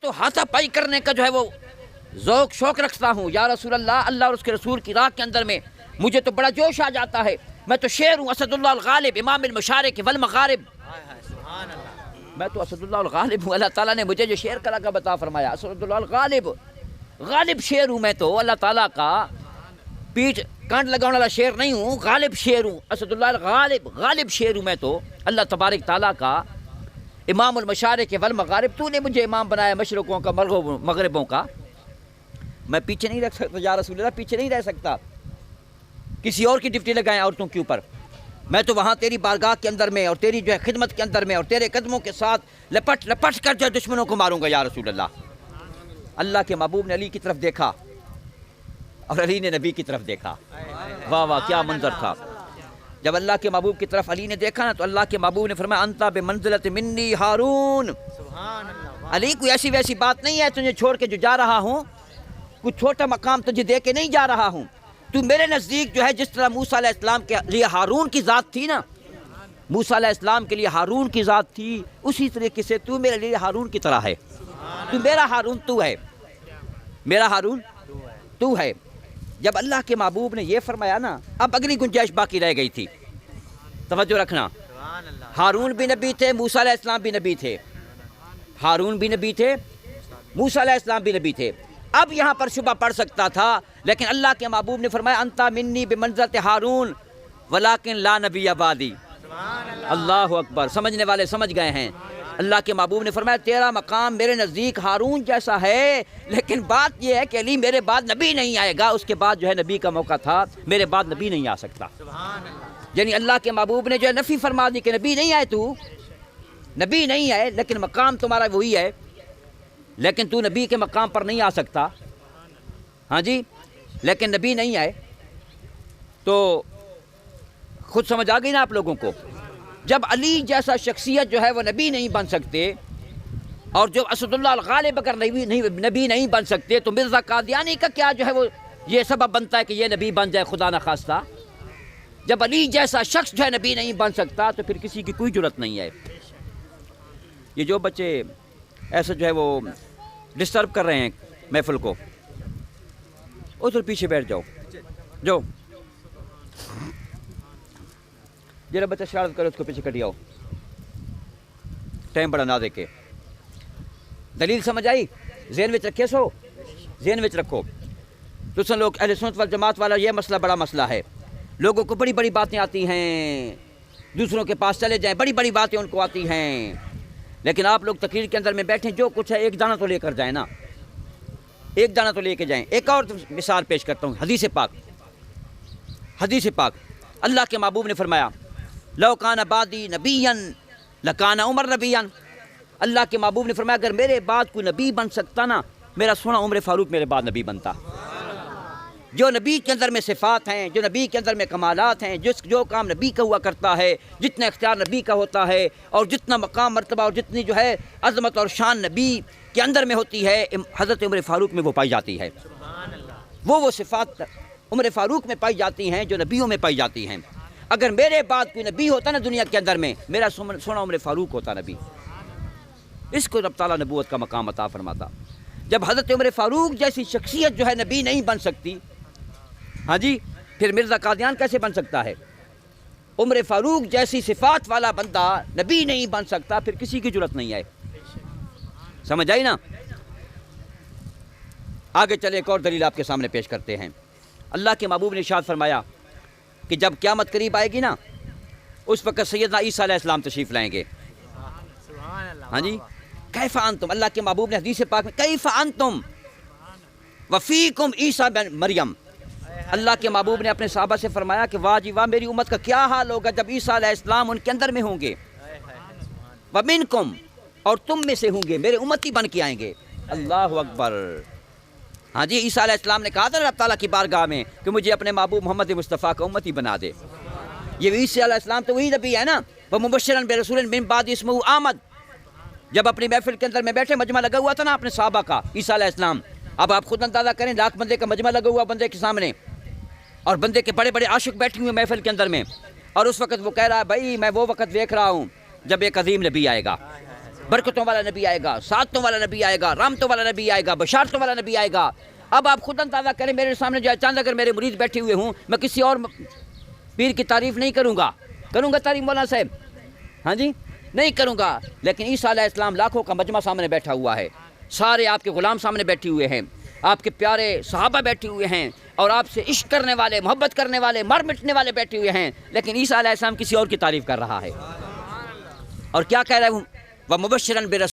تو ہاتھا پائی کرنے کا جو ہے وہ ذوق شوق رکھتا ہوں. یا رسول اللہ، اللہ اور اس کے رسول کی راہ کے اندر میں مجھے تو بڑا جوش آ جاتا ہے. میں تو شیر ہوں، اسد اللہ الغالب امام المشارق والمغارب. میں تو اسد اللہ الغالب ہوں. اللہ تعالیٰ نے مجھے جو شیر کا لقب عطا فرمایا، اسد اللہ الغالب، غالب شیر ہوں میں تو. اللہ تعالیٰ کا پیٹھ کانٹ لگانے والا شیر نہیں ہوں، غالب شیر ہوں. اسد اللہ الغالب، غالب شیر ہوں میں تو. اللہ تبارک تعالیٰ کا امام المشارق والمغارب. تو نے مجھے امام بنایا مشرقوں کا مغربوں کا. میں پیچھے نہیں رکھ سکتا یا رسول اللہ، پیچھے نہیں رہ سکتا. کسی اور کی ڈپٹی لگائیں عورتوں کے اوپر. میں تو وہاں تیری بارگاہ کے اندر میں اور تیری جو ہے خدمت کے اندر میں اور تیرے قدموں کے ساتھ لپٹ لپٹ کر جو دشمنوں کو ماروں گا یا رسول اللہ. اللہ کے محبوب نے علی کی طرف دیکھا اور علی نے نبی کی طرف دیکھا. واہ واہ کیا منظر تھا. جب اللہ کے محبوب کی طرف علی نے دیکھا نا تو اللہ کے محبوب نے فرمایا انتا بمنزلت منی ہارون. علی کوئی ایسی ویسی بات نہیں ہے تجھے چھوڑ کے جو جا رہا ہوں، کچھ چھوٹا مقام تجھے دے کے نہیں جا رہا ہوں. تو میرے نزدیک جو ہے جس طرح موسیٰ علیہ السلام کے لیے ہارون کی ذات تھی نا، موسیٰ علیہ السلام کے لیے ہارون کی ذات تھی، اسی طریقے سے تو میرے لیے ہارون کی طرح ہے. تو میرا ہارون تو ہے، میرا ہارون تو ہے. جب اللہ کے محبوب نے یہ فرمایا نا، اب اگلی گنجائش باقی رہ گئی تھی. توجہ رکھنا، ہارون بھی نبی تھے، موسیٰ علیہ السلام بھی نبی تھے. ہارون بھی نبی تھے، موسیٰ علیہ السلام بھی نبی تھے. اب یہاں پر شبہ پڑ سکتا تھا، لیکن اللہ کے محبوب نے فرمایا انتا منی بمنزلت ہارون ولیکن لا نبی بعدی. اللہ اکبر. سمجھنے والے سمجھ گئے ہیں. اللہ کے محبوب نے فرمایا تیرا مقام میرے نزدیک ہارون جیسا ہے، لیکن بات یہ ہے کہ علی میرے بعد نبی نہیں آئے گا. اس کے بعد جو ہے نبی کا موقع تھا، میرے بعد نبی نہیں آ سکتا. یعنی اللہ کے محبوب نے جو ہے نفی فرما دی کہ نبی نہیں آئے، تو نبی نہیں آئے، لیکن مقام تمہارا وہی ہے، لیکن تو نبی کے مقام پر نہیں آ سکتا. ہاں جی، لیکن نبی نہیں آئے. تو خود سمجھ آ گئی نا آپ لوگوں کو. جب علی جیسا شخصیت جو ہے وہ نبی نہیں بن سکتے، اور جو اسد اللہ الغالب اگر نبی نہیں بن سکتے، تو مرزا قادیانی کا کیا جو ہے وہ یہ سبب بنتا ہے کہ یہ نبی بن جائے خدا نخواستہ. جب علی جیسا شخص جو ہے نبی نہیں بن سکتا تو پھر کسی کی کوئی جرت نہیں ہے. یہ جو بچے ایسا جو ہے وہ ڈسٹرب کر رہے ہیں محفل کو، ادھر پیچھے بیٹھ جاؤ. جو جرا بچہ شرارت کرے اس کو پیچھے کٹ آؤ، ٹائم بڑا نہ دے کے. دلیل سمجھ آئی؟ ذہن وچ رکھے سو، ذہن وچ رکھو. تو سن لوگ اہل سنت والجماعت والا یہ مسئلہ بڑا مسئلہ ہے. لوگوں کو بڑی بڑی باتیں آتی ہیں، دوسروں کے پاس چلے جائیں، بڑی بڑی باتیں ان کو آتی ہیں، لیکن آپ لوگ تقریر کے اندر میں بیٹھیں، جو کچھ ہے ایک دانہ تو لے کر جائیں نا، ایک دانہ تو لے کے جائیں. ایک اور مثال پیش کرتا ہوں، حدیث پاک. حدیث پاک اللہ کے محبوب نے فرمایا لو کان بعدی نبیا لکان عمر نبیا. اللہ کے محبوب نے فرمایا اگر میرے بعد کوئی نبی بن سکتا نا، میرا سونا عمر فاروق میرے بعد نبی بنتا. جو نبی کے اندر میں صفات ہیں، جو نبی کے اندر میں کمالات ہیں، جو کام نبی کا ہوا کرتا ہے، جتنا اختیار نبی کا ہوتا ہے، اور جتنا مقام مرتبہ اور جتنی جو ہے عظمت اور شان نبی کے اندر میں ہوتی ہے، حضرت عمر فاروق میں وہ پائی جاتی ہے. وہ صفات عمر فاروق میں پائی جاتی ہیں جو نبیوں میں پائی جاتی ہیں. اگر میرے بعد کوئی نبی ہوتا نا دنیا کے اندر میں، میرا سونا عمر فاروق ہوتا نبی. اس کو رب تعالیٰ نبوت کا مقام عطا فرماتا. جب حضرت عمر فاروق جیسی شخصیت جو ہے نبی نہیں بن سکتی، ہاں جی، پھر مرزا قادیان کیسے بن سکتا ہے؟ عمر فاروق جیسی صفات والا بندہ نبی نہیں بن سکتا، پھر کسی کی جرت نہیں ہے. سمجھ آئی نا؟ آگے چلے ایک اور دلیل آپ کے سامنے پیش کرتے ہیں. اللہ کے محبوب نے ارشاد فرمایا کہ جب قیامت قریب آئے گی نا، اس وقت سیدنا عیسیٰ علیہ السلام تشریف لائیں گے. ہاں جی، کیف انتم، اللہ کے محبوب نے حدیث پاک میں کیف انتم وفیکم عیسیٰ بن مریم. اللہ کے محبوب نے اپنے صحابہ سے فرمایا کہ واہ جی واہ، میری امت کا کیا حال ہوگا جب عیسیٰ علیہ السلام ان کے اندر میں ہوں گے. ومنکم، اور تم میں سے ہوں گے، میرے امتی بن کے آئیں گے. اللہ اکبر. ہاں جی، عیسیٰ علیہ السلام نے کہا تھا رب تعالیٰ کی بارگاہ میں کہ مجھے اپنے محبوب محمد مصطفیٰ کا امتی بنا دے. یہ عیسیٰ علیہ السلام تو وہی نبی ہے نا. ومبشراً برسول من بعد اسمہ احمد. جب اپنی محفل کے اندر میں بیٹھے، مجمع لگا ہوا تھا نا اپنے صحابہ کا، عیسیٰ علیہ السلام. اب آپ خود اندازہ کریں، لاکھ بندے کا مجمع لگا ہوا بندے کے سامنے، اور بندے کے بڑے بڑے عاشق بیٹھے ہوئے محفل کے اندر میں، اور اس وقت وہ کہہ رہا ہے بھائی میں وہ وقت دیکھ رہا ہوں جب ایک عظیم نبی آئے گا. برکتوں والا نبی آئے گا، سعادتوں والا نبی آئے گا، رحمتوں والا نبی آئے گا، بشارتوں والا نبی آئے گا۔ اب آپ خود اندازہ کریں، میرے سامنے جو چاند اگر میرے مرید بیٹھے ہوئے ہوں، میں کسی اور پیر کی تعریف نہیں کروں گا تعریف مولانا صاحب؟ ہاں جی نہیں کروں گا، لیکن عیسیٰ علیہ السلام لاکھوں کا مجمع سامنے بیٹھا ہوا ہے، سارے آپ کے غلام سامنے بیٹھے ہوئے ہیں، آپ کے پیارے صحابہ بیٹھے ہوئے ہیں، اور آپ سے عشق کرنے والے، محبت کرنے والے، مر مٹنے والے بیٹھے ہوئے ہیں، لیکن عیسیٰ علیہ السلام کسی اور کی تعریف کر رہا ہے۔ اور کیا کہہ رہا ہوں؟ وَمُبَشِّرًا بِرَسُولٍ